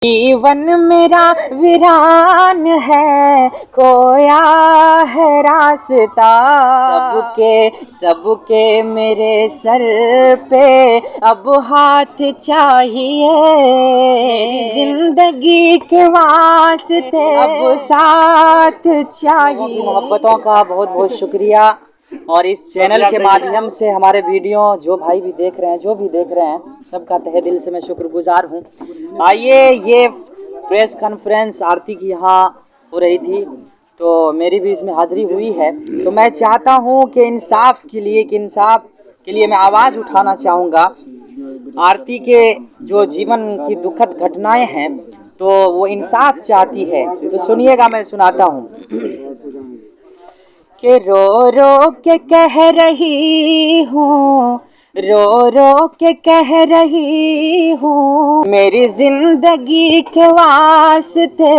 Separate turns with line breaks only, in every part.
जीवन मेरा वीरान है, खोया है रास्ता। सबके मेरे सर पे अब हाथ चाहिए। जिंदगी के वास्ते अब साथ चाहिए। मोहब्बतों का बहुत बहुत शुक्रिया। और इस चैनल के माध्यम से हमारे वीडियो जो भाई भी देख रहे हैं, जो भी देख रहे हैं, सबका तहे दिल से मैं शुक्रगुजार हूँ। आइए, ये प्रेस कॉन्फ्रेंस आरती की यहाँ हो रही थी, तो मेरी भी इसमें हाजिरी हुई है। तो मैं चाहता हूँ कि इंसाफ के लिए मैं आवाज़ उठाना चाहूँगा। आरती के जो जीवन की दुखद घटनाएं हैं, तो वो इंसाफ चाहती है। तो सुनिएगा, मैं सुनाता हूँ कि रो रो के कह रही हूँ, रो रो के कह रही हूँ, मेरी जिंदगी के वास्ते,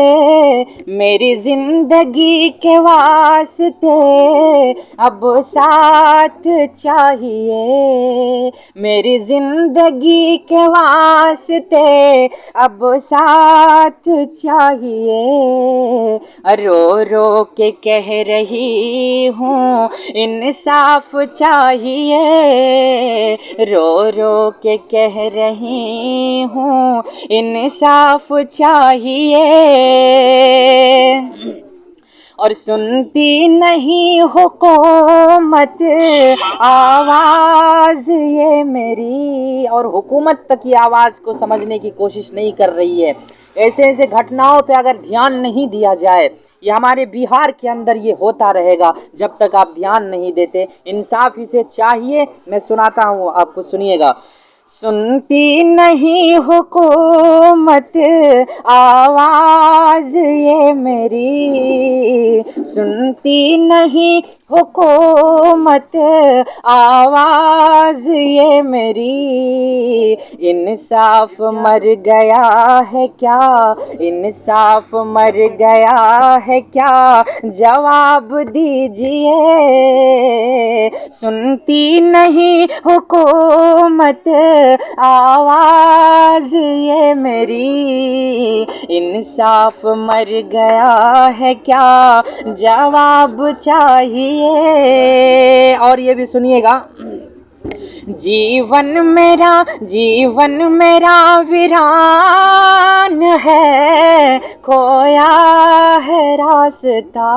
मेरी जिंदगी के वास्ते अब साथ चाहिए। मेरी जिंदगी के वास्ते अब साथ चाहिए। रो रो के कह रही हूँ, इंसाफ चाहिए। रो रो के कह रही हूँ, इंसाफ चाहिए। और सुनती नहीं हुकूमत आवाज़ ये मेरी, और हुकूमत तक की आवाज़ को समझने की कोशिश नहीं कर रही है। ऐसे ऐसे घटनाओं पे अगर ध्यान नहीं दिया जाए, ये हमारे बिहार के अंदर ये होता रहेगा जब तक आप ध्यान नहीं देते। इंसाफ इसे चाहिए। मैं सुनाता हूँ, आपको सुनिएगा। सुनती नहीं हुकूमत आवाज़ ये मेरी, सुनती नहीं हुकूमत आवाज़ ये मेरी। इंसाफ मर गया है क्या, इंसाफ मर गया है क्या, जवाब दीजिए। सुनती नहीं हुकूमत आवाज़ ये मेरी, इंसाफ मर गया है क्या, जवाब चाहिए। और ये भी सुनिएगा। जीवन मेरा वीरान है, खोया है रास्ता।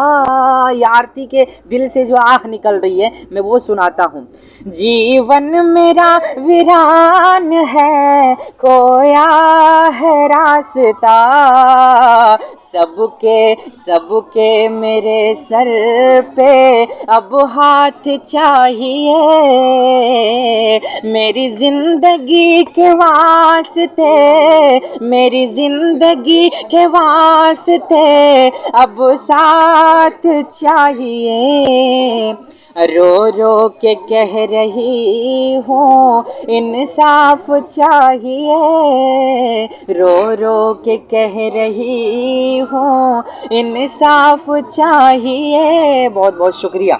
ये आरती के दिल से जो आह निकल रही है, मैं वो सुनाता हूँ। जीवन मेरा वीरान है, खोया है रास्ता। सबके मेरे सर पे अब हाथ चाहिए। मेरी जिंदगी के वास्ते, मेरी जिंदगी के वास्ते अब साथ चाहिए। रो रो के कह रही हूँ, इंसाफ चाहिए। रो रो के कह रही हूँ, इंसाफ चाहिए। बहुत बहुत शुक्रिया।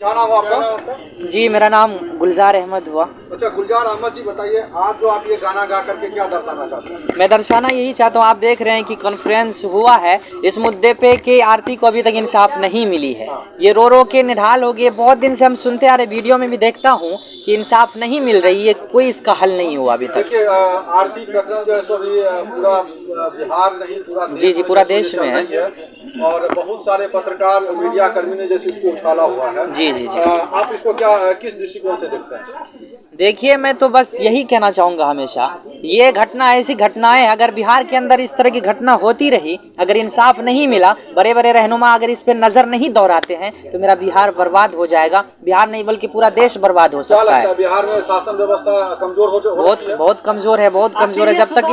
क्या नाम है आपका?
जी, मेरा नाम गुलजार अहमद हुआ।
अच्छा, गुलजार अहमद जी, बताइए आज जो आप ये गाना गा करके क्या दर्शाना चाहते हैं?
मैं दर्शाना यही चाहता हूँ, आप देख रहे हैं कि कॉन्फ्रेंस हुआ है इस मुद्दे पे कि आरती को अभी तक इंसाफ नहीं मिली है। ये रो रो के निढाल हो गए। बहुत दिन से हम सुनते आ रहे, वीडियो में भी देखता हूँ कि इंसाफ नहीं मिल रही है, कोई इसका हल नहीं हुआ अभी तक।
देखिए, आरती प्रकरण जो है सो अभी पूरा बिहार नहीं, पूरा देश
जी पूरा देश में है।
और बहुत सारे पत्रकार, मीडिया कर्मी ने जैसे इसको उछाला हुआ है।
जी।
आप इसको क्या, किस दृष्टिकोण से देखते हैं?
देखिए, मैं तो बस यही कहना चाहूँगा, हमेशा ये घटना, ऐसी घटनाएं अगर बिहार के अंदर इस तरह की घटना होती रही, अगर इंसाफ नहीं मिला, बड़े बड़े रहनुमा अगर इस पे नज़र नहीं दौड़ाते हैं, तो मेरा बिहार बर्बाद हो जाएगा। बिहार नहीं बल्कि पूरा देश बर्बाद हो सकता है।
बिहार में शासन व्यवस्था कमजोर हो,
बहुत कमजोर है, बहुत कमजोर है। जब तक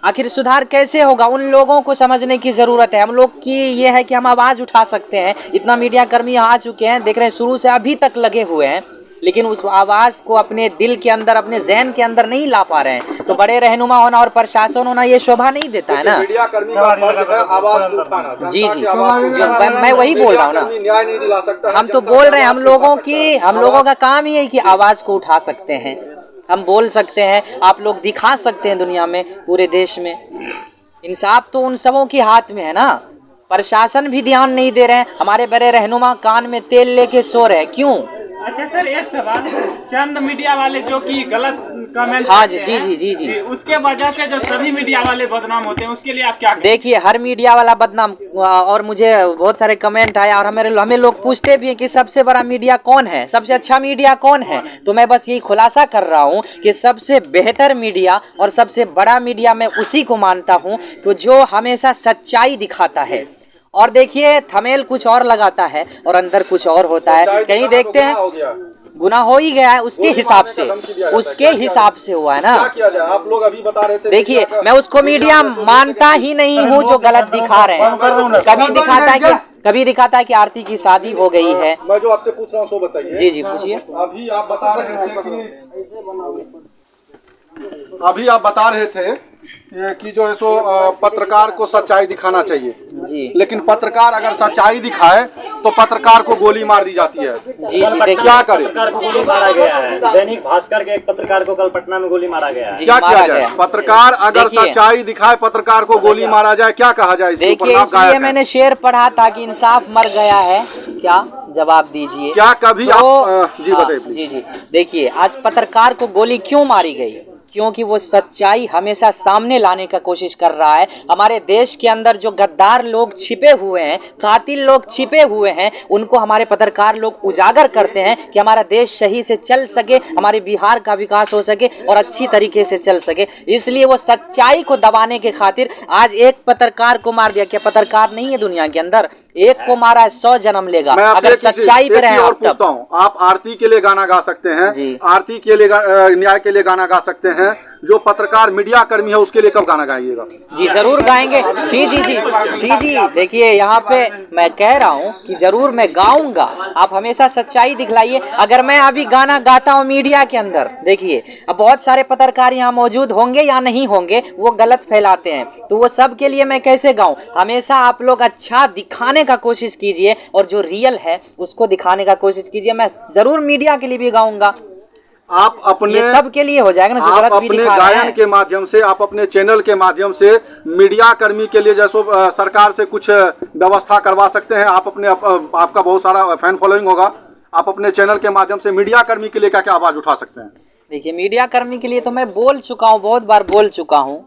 आखिर सुधार कैसे होगा, उन लोगों को समझने की ज़रूरत है। हम लोग की ये है कि हम आवाज़ उठा सकते हैं। इतना मीडिया कर्मी आ चुके हैं, देख रहे हैं, शुरू से अभी तक लगे हुए हैं, लेकिन उस आवाज़ को अपने दिल के अंदर, अपने जहन के अंदर नहीं ला पा रहे हैं। तो बड़े रहनुमा होना और प्रशासन होना ये शोभा नहीं देता है ना।
मीडिया कर्मी का फर्ज है आवाज़ उठाना।
जी, मैं वही बोल रहा हूँ ना।
न्याय नहीं दिला सकता।
हम तो बोल रहे हैं, हम लोगों का काम ही है कि आवाज़ को उठा सकते हैं। हम बोल सकते हैं, आप लोग दिखा सकते हैं दुनिया में, पूरे देश में। इंसाफ तो उन सबों के हाथ में है ना। प्रशासन भी ध्यान नहीं दे रहे हैं, हमारे बड़े रहनुमा कान में तेल लेके सो रहे हैं, क्यों?
अच्छा सर, एक सवाल, चंद मीडिया वाले जो कि गलत कमेंट
हाँ जी,
उसके वजह से जो सभी मीडिया वाले बदनाम होते हैं, उसके लिए आप क्या कहें?
देखिए, हर मीडिया वाला बदनाम, और मुझे बहुत सारे कमेंट आए और हमें लोग पूछते भी हैं कि सबसे बड़ा मीडिया कौन है, सबसे अच्छा मीडिया कौन है। तो मैं बस यही खुलासा कर रहा हूँ कि सबसे बेहतर मीडिया और सबसे बड़ा मीडिया मैं उसी को मानता हूँ कि जो हमेशा सच्चाई दिखाता है। और देखिए, थंबनेल कुछ और लगाता है और अंदर कुछ और होता है। कहीं देखते हैं गुनाह हो ही गया है, उसके हिसाब से हुआ है ना।
क्या किया जाए? आप लोग अभी बता रहे थे।
देखिए, मैं उसको मीडिया मानता ही नहीं हूँ जो गलत दिखा रहे हैं। कभी दिखाता है कि आरती की शादी हो गई है।
मैं जो आपसे पूछ रहा हूँ सो बताइए।
जी पूछिए।
अभी आप बता रहे थे कि जो है सो पत्रकार को सच्चाई दिखाना चाहिए
जी।
लेकिन पत्रकार अगर सच्चाई दिखाए तो पत्रकार को गोली मार दी जाती है।
जी
क्या करें?
पत्रकार को गोली मारा गया है। दैनिक भास्कर के एक पत्रकार को कल पटना में गोली मारा गया है।
क्या किया जाए? पत्रकार अगर सच्चाई दिखाए, पत्रकार को गोली मारा जाए, क्या कहा जाए?
देखिए, इसलिए मैंने शेर पढ़ा था कि इंसाफ मर गया है। क्या जवाब दीजिए?
क्या कभी जी बताइए।
जी देखिए, आज पत्रकार को गोली क्यों मारी गई? क्योंकि वो सच्चाई हमेशा सामने लाने का कोशिश कर रहा है। हमारे देश के अंदर जो गद्दार लोग छिपे हुए हैं, कातिल लोग छिपे हुए हैं, उनको हमारे पत्रकार लोग उजागर करते हैं कि हमारा देश सही से चल सके, हमारे बिहार का विकास हो सके और अच्छी तरीके से चल सके। इसलिए वो सच्चाई को दबाने के खातिर आज एक पत्रकार को मार दिया। क्या पत्रकार नहीं है दुनिया के अंदर? एक को मारा 100 जन्म लेगा। अगर सच्चाई पे रहे।
और पूछता हूँ, आप आरती के लिए गाना गा सकते हैं, आरती के लिए न्याय के लिए गाना गा सकते हैं, जो पत्रकार मीडिया कर्मी है उसके लिए कब गाना गाइएगा?
जी जरूर गाएंगे। जी देखिए, यहाँ पे मैं कह रहा हूँ कि जरूर मैं गाऊंगा। आप हमेशा सच्चाई दिखलाइए। अगर मैं अभी गाना गाता हूँ मीडिया के अंदर, देखिए अब बहुत सारे पत्रकार यहाँ मौजूद होंगे या नहीं होंगे, वो गलत फैलाते हैं, तो वो सब के लिए मैं कैसे गाऊं? हमेशा आप लोग अच्छा दिखाने का कोशिश कीजिए और जो रियल है उसको दिखाने का कोशिश कीजिए। मैं जरूर मीडिया के लिए भी गाऊंगा।
आप अपने
सब के लिए हो जाएगा ना। जो
आप अपने गायन के माध्यम से, आप अपने चैनल के माध्यम से मीडिया कर्मी के लिए जैसो सरकार से कुछ व्यवस्था करवा सकते हैं। आप अपने आपका बहुत सारा फैन फॉलोइंग होगा, आप अपने चैनल के माध्यम से मीडिया कर्मी के लिए क्या क्या आवाज उठा सकते हैं?
देखिए, मीडिया कर्मी के लिए तो मैं बोल चुका हूँ, बहुत बार बोल चुका हूँ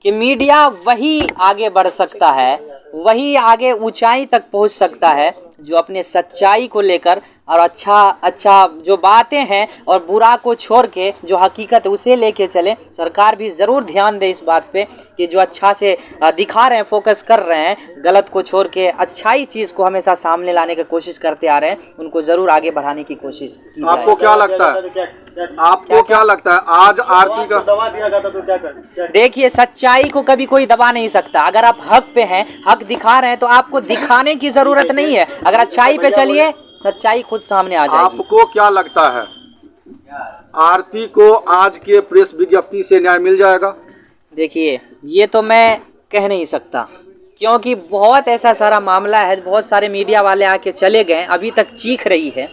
कि मीडिया वही आगे बढ़ सकता है, वही आगे ऊंचाई तक पहुंच सकता है जो अपने सच्चाई को लेकर और अच्छा जो बातें हैं और बुरा को छोड़ के जो हकीकत है उसे लेके चले। सरकार भी ज़रूर ध्यान दे इस बात पे कि जो अच्छा से दिखा रहे हैं, फोकस कर रहे हैं, गलत को छोड़ के अच्छाई चीज़ को हमेशा सामने लाने की कोशिश करते आ रहे हैं, उनको ज़रूर आगे बढ़ाने की कोशिश की जाए।
आपको क्या लगता है? आपको क्या लगता है आज आरती का दबा दिया जाता तो क्या कर?
देखिए, सच्चाई को कभी कोई दबा नहीं सकता। अगर आप हक पे हैं, हक दिखा रहे हैं, तो आपको दिखाने की जरूरत नहीं है। अगर अच्छाई पे चलिए, सच्चाई खुद सामने आ जाएगी।
आपको क्या लगता है आरती को आज के प्रेस विज्ञप्ति से न्याय मिल जाएगा?
देखिए, ये तो मैं कह नहीं सकता, क्योंकि बहुत ऐसा सारा मामला है, बहुत सारे मीडिया वाले आके चले गए, अभी तक चीख रही है,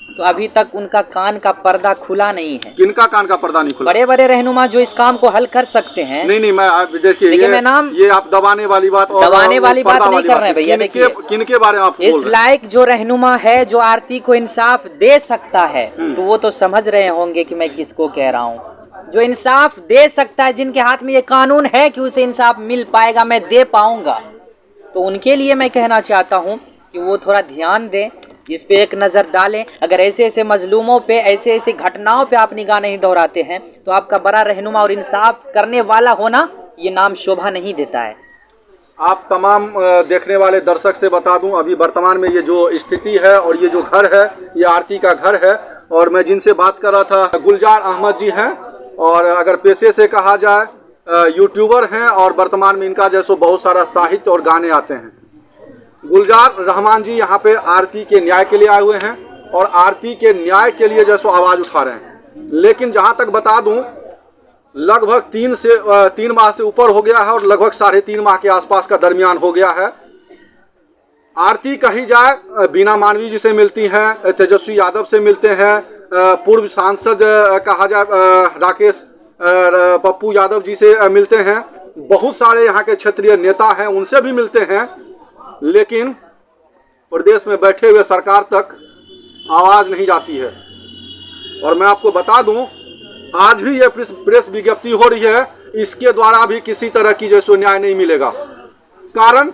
तो अभी तक उनका कान का पर्दा खुला नहीं है।
किनका कान का पर्दा नहीं खुला?
बड़े बड़े रहनुमा जो इस काम को हल कर सकते हैं।
नहीं मैं देखिए
मैं नाम
ये आप दबाने वाली बात और
दबाने वाली बात नहीं कर रहे हैं भैया। देखिए,
किनके बारे में आप बोल रहे हैं?
इस लायक जो रहनुमा है, जो आरती को इंसाफ दे सकता है, तो वो तो समझ रहे होंगे कि मैं किसको कह रहा हूँ। जो इंसाफ दे सकता है, जिनके हाथ में ये कानून है कि उसे इंसाफ मिल पाएगा, मैं दे पाऊंगा, तो उनके लिए मैं कहना चाहता हूँ कि वो थोड़ा ध्यान दें, इस पे एक नज़र डालें। अगर ऐसे ऐसे मजलूमों पे, ऐसे ऐसे घटनाओं पे आप निगाह नहीं दौड़ाते हैं, तो आपका बड़ा रहनुमा और इंसाफ करने वाला होना ये नाम शोभा नहीं देता है।
आप तमाम देखने वाले दर्शक से बता दूं, अभी वर्तमान में ये जो स्थिति है और ये जो घर है, ये आरती का घर है। और मैं जिनसे बात कर रहा था, गुलजार अहमद जी हैं, और अगर पेशे से कहा जाए यूट्यूबर हैं, और वर्तमान में इनका जैसो बहुत सारा साहित्य और गाने आते हैं। गुलजार रहमान जी यहाँ पे आरती के न्याय के लिए आए हुए हैं और आरती के न्याय के लिए जैसो आवाज़ उठा रहे हैं। लेकिन जहाँ तक बता दूं, लगभग 3 माह से ऊपर हो गया है और लगभग 3.5 माह के आसपास का दरमियान हो गया है। आरती कही जाए बीना मानवी जी से मिलती हैं, तेजस्वी यादव से मिलते हैं, पूर्व सांसद कहा जाए राकेश पप्पू यादव जी से मिलते हैं, बहुत सारे यहाँ के क्षेत्रीय नेता हैं उनसे भी मिलते हैं, लेकिन प्रदेश में बैठे हुए सरकार तक आवाज नहीं जाती है। और मैं आपको बता दूं, आज भी ये प्रेस विज्ञप्ति हो रही है, इसके द्वारा भी किसी तरह की जो न्याय नहीं मिलेगा। कारण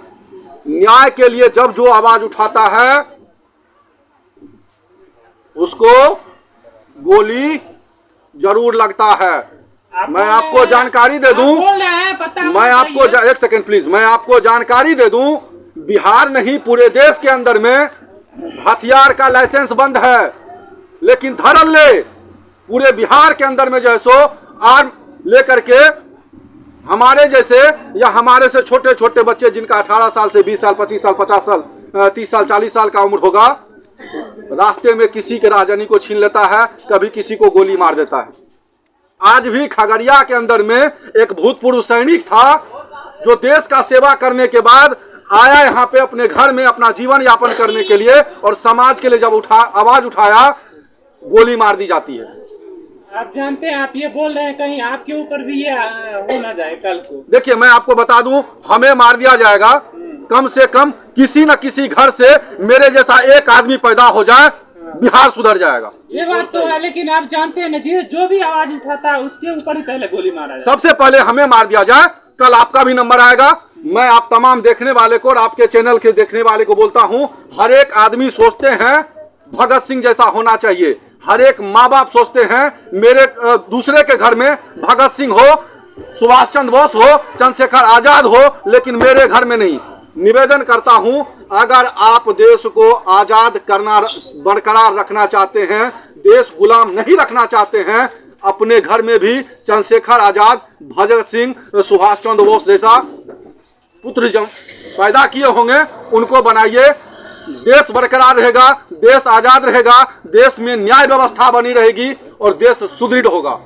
न्याय के लिए जब जो आवाज उठाता है उसको गोली जरूर लगता है। मैं आपको जानकारी दे दूं, मैं आपको एक सेकंड प्लीज, मैं आपको जानकारी दे दूं, बिहार नहीं पूरे देश के अंदर में हथियार का लाइसेंस बंद है, लेकिन धड़ल्ले पूरे बिहार के अंदर में जो है सो आर्म लेकर के हमारे जैसे या हमारे से छोटे छोटे बच्चे जिनका 18 साल से 20 साल 25 साल 50 साल 30 साल 40 साल का उम्र होगा, रास्ते में किसी के राजनी को छीन लेता है, कभी किसी को गोली मार देता है। आज भी खगड़िया के अंदर में एक भूतपूर्व सैनिक था जो देश का सेवा करने के बाद आया यहाँ पे अपने घर में अपना जीवन यापन करने के लिए, और समाज के लिए जब आवाज उठाया गोली मार दी जाती है।
आप जानते हैं, आप ये बोल रहे हैं कहीं आपके ऊपर भी ये हो ना जाए कल को।
देखिए मैं आपको बता दूं, हमें मार दिया जाएगा, कम से कम किसी न किसी घर से मेरे जैसा एक आदमी पैदा हो जाए, बिहार सुधर जाएगा।
ये बात तो है, लेकिन आप जानते हैं ना, जो भी आवाज उठाता है उसके ऊपर ही पहले गोली मारा जाए।
सबसे पहले हमें मार दिया जाए, कल आपका भी नंबर आएगा। मैं आप तमाम देखने वाले को और आपके चैनल के देखने वाले को बोलता हूं, हर एक आदमी सोचते हैं भगत सिंह जैसा होना चाहिए, हर एक माँ बाप सोचते हैं मेरे दूसरे के घर में भगत सिंह हो, सुभाष चंद्र बोस हो, चंद्रशेखर आजाद हो, लेकिन मेरे घर में नहीं। निवेदन करता हूं, अगर आप देश को आजाद करना बरकरार रखना चाहते हैं, देश गुलाम नहीं रखना चाहते हैं, अपने घर में भी चंद्रशेखर आजाद, भगत सिंह, सुभाष चंद्र बोस जैसा पुत्र पैदा किए होंगे, उनको बनाइए। देश बरकरार रहेगा, देश आजाद रहेगा, देश में न्याय व्यवस्था बनी रहेगी और देश सुदृढ़ होगा।